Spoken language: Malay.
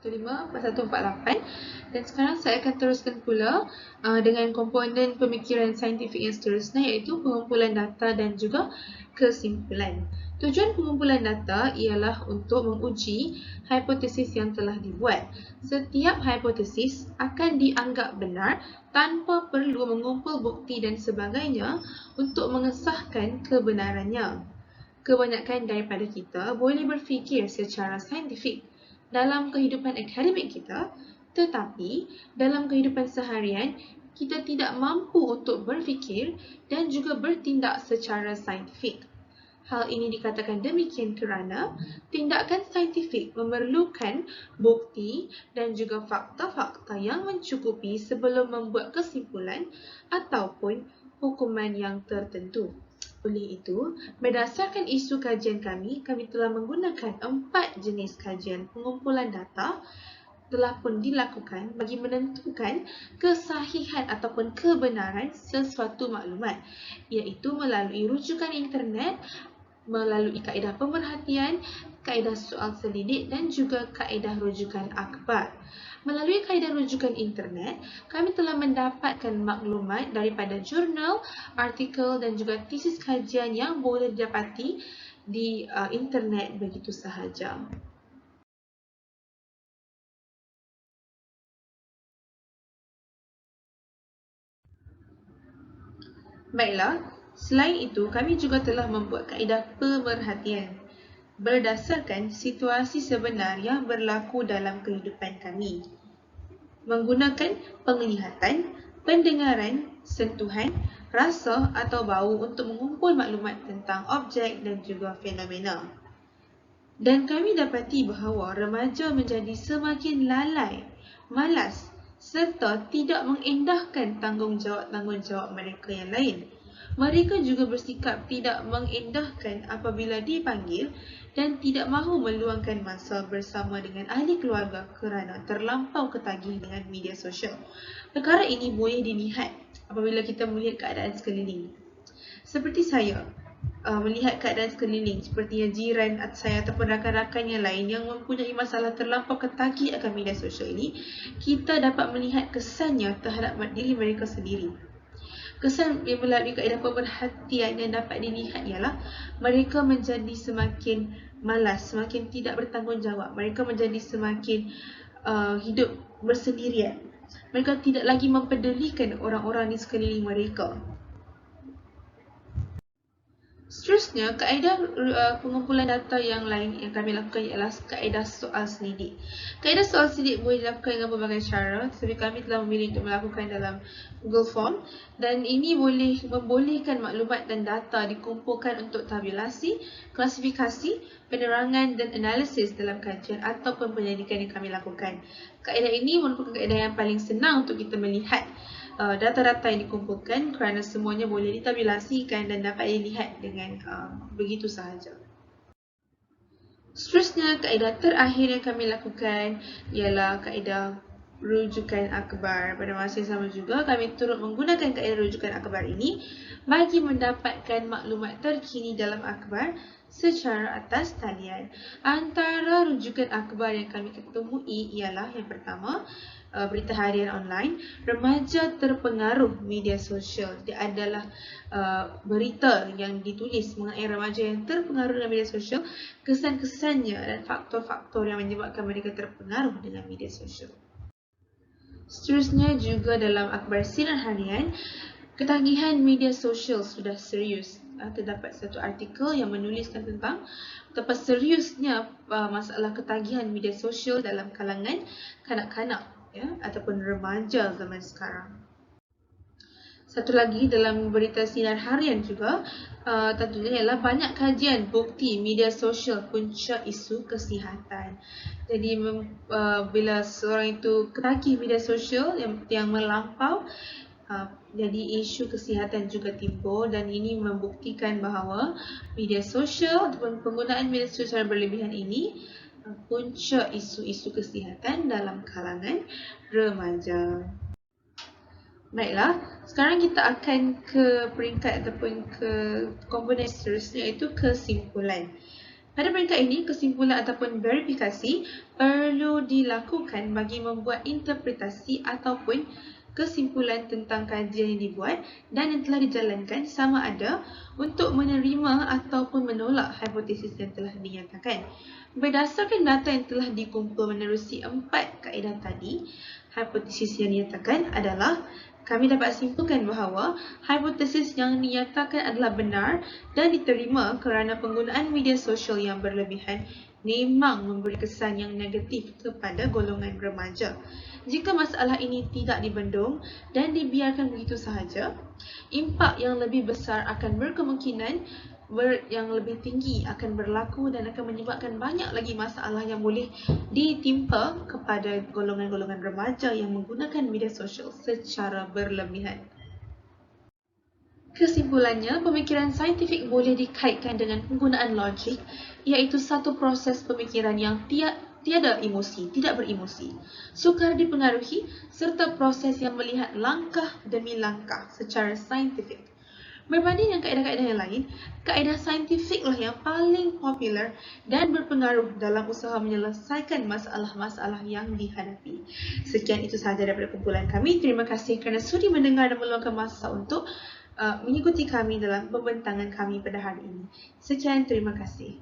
148 dan sekarang saya akan teruskan pula dengan komponen pemikiran saintifik yang seterusnya, iaitu pengumpulan data dan juga kesimpulan. Tujuan pengumpulan data ialah untuk menguji hipotesis yang telah dibuat. Setiap hipotesis akan dianggap benar tanpa perlu mengumpul bukti dan sebagainya untuk mengesahkan kebenarannya. Kebanyakan daripada kita boleh berfikir secara saintifik dalam kehidupan akademik kita, tetapi dalam kehidupan seharian kita tidak mampu untuk berfikir dan juga bertindak secara saintifik. Hal ini dikatakan demikian kerana tindakan saintifik memerlukan bukti dan juga fakta-fakta yang mencukupi sebelum membuat kesimpulan ataupun hukuman yang tertentu. Oleh itu, berdasarkan isu kajian kami telah menggunakan 4 jenis kajian pengumpulan data telah pun dilakukan bagi menentukan kesahihan ataupun kebenaran sesuatu maklumat, iaitu melalui rujukan internet, melalui kaedah pemerhatian, kaedah soal selidik dan juga kaedah rujukan akhbar. Melalui kaedah rujukan internet, kami telah mendapatkan maklumat daripada jurnal, artikel dan juga tesis kajian yang boleh didapati di internet begitu sahaja. Baiklah, selain itu kami juga telah membuat kaedah pemerhatian berdasarkan situasi sebenar yang berlaku dalam kehidupan kami, menggunakan penglihatan, pendengaran, sentuhan, rasa atau bau untuk mengumpul maklumat tentang objek dan juga fenomena. Dan kami dapati bahawa remaja menjadi semakin lalai, malas serta tidak mengendahkan tanggungjawab mereka yang lain. Mereka juga bersikap tidak mengendahkan apabila dipanggil dan tidak mahu meluangkan masa bersama dengan ahli keluarga kerana terlampau ketagih dengan media sosial. Perkara ini boleh dilihat apabila kita melihat keadaan sekeliling. Seperti saya, melihat keadaan sekeliling seperti jiran saya ataupun rakan-rakan yang lain yang mempunyai masalah terlampau ketagih akan media sosial ini, kita dapat melihat kesannya terhadap diri mereka sendiri. Kesan yang melalui kaedah pemerhatian yang dapat dilihat ialah mereka menjadi semakin malas, semakin tidak bertanggungjawab. Mereka menjadi semakin hidup bersendirian. Mereka tidak lagi mempedulikan orang-orang di sekeliling mereka. Seterusnya, kaedah pengumpulan data yang lain yang kami lakukan ialah kaedah soal selidik. Kaedah soal selidik boleh dilakukan dengan berbagai cara, tetapi kami telah memilih untuk melakukan dalam Google Form, dan ini boleh membolehkan maklumat dan data dikumpulkan untuk tabulasi, klasifikasi, penerangan dan analisis dalam kajian ataupun penyelidikan yang kami lakukan. Kaedah ini merupakan kaedah yang paling senang untuk kita melihat data-data yang dikumpulkan kerana semuanya boleh ditabulasikan dan dapat dilihat dengan begitu sahaja. Seterusnya, kaedah terakhir yang kami lakukan ialah kaedah rujukan akhbar. Pada masa yang sama juga, kami turut menggunakan kaedah rujukan akhbar ini bagi mendapatkan maklumat terkini dalam akhbar secara atas talian. Antara rujukan akhbar yang kami ketemui ialah yang pertama, berita harian online, remaja terpengaruh media sosial. Dia adalah berita yang ditulis mengenai remaja yang terpengaruh dengan media sosial, kesan-kesannya dan faktor-faktor yang menyebabkan mereka terpengaruh dengan media sosial. Seterusnya juga dalam akhbar sinar harian, ketagihan media sosial sudah serius. Terdapat satu artikel yang menuliskan tentang betapa seriusnya masalah ketagihan media sosial dalam kalangan kanak-kanak, ataupun remaja zaman sekarang. Satu lagi dalam berita sinar harian juga, tentunya ialah banyak kajian bukti media sosial punca isu kesihatan. Jadi bila seorang itu ketagih media sosial yang melampau, jadi isu kesihatan juga timbul, dan ini membuktikan bahawa media sosial ataupun penggunaan media sosial berlebihan ini punca isu-isu kesihatan dalam kalangan remaja. Baiklah, sekarang kita akan ke peringkat ataupun ke komponen seterusnya, iaitu kesimpulan. Pada peringkat ini, kesimpulan ataupun verifikasi perlu dilakukan bagi membuat interpretasi ataupun kesimpulan tentang kajian yang dibuat dan yang telah dijalankan sama ada untuk menerima ataupun menolak hipotesis yang telah dinyatakan. Berdasarkan data yang telah dikumpul menerusi 4 kaedah tadi, hipotesis yang dinyatakan adalah kami dapat simpulkan bahawa hipotesis yang dinyatakan adalah benar dan diterima kerana penggunaan media sosial yang berlebihan memang memberi kesan yang negatif kepada golongan remaja. Jika masalah ini tidak dibendung dan dibiarkan begitu sahaja, impak yang lebih besar akan berkemungkinan yang lebih tinggi akan berlaku dan akan menyebabkan banyak lagi masalah yang boleh ditimpa kepada golongan-golongan remaja yang menggunakan media sosial secara berlebihan. Kesimpulannya, pemikiran saintifik boleh dikaitkan dengan penggunaan logik, iaitu satu proses pemikiran yang tiada emosi, tidak beremosi, sukar dipengaruhi, serta proses yang melihat langkah demi langkah secara saintifik. Berbanding dengan kaedah-kaedah yang lain, kaedah saintifiklah yang paling popular dan berpengaruh dalam usaha menyelesaikan masalah-masalah yang dihadapi. Sekian itu sahaja daripada kumpulan kami. Terima kasih kerana sudi mendengar dan meluangkan masa untuk mengikuti kami dalam pembentangan kami pada hari ini. Sekian, terima kasih.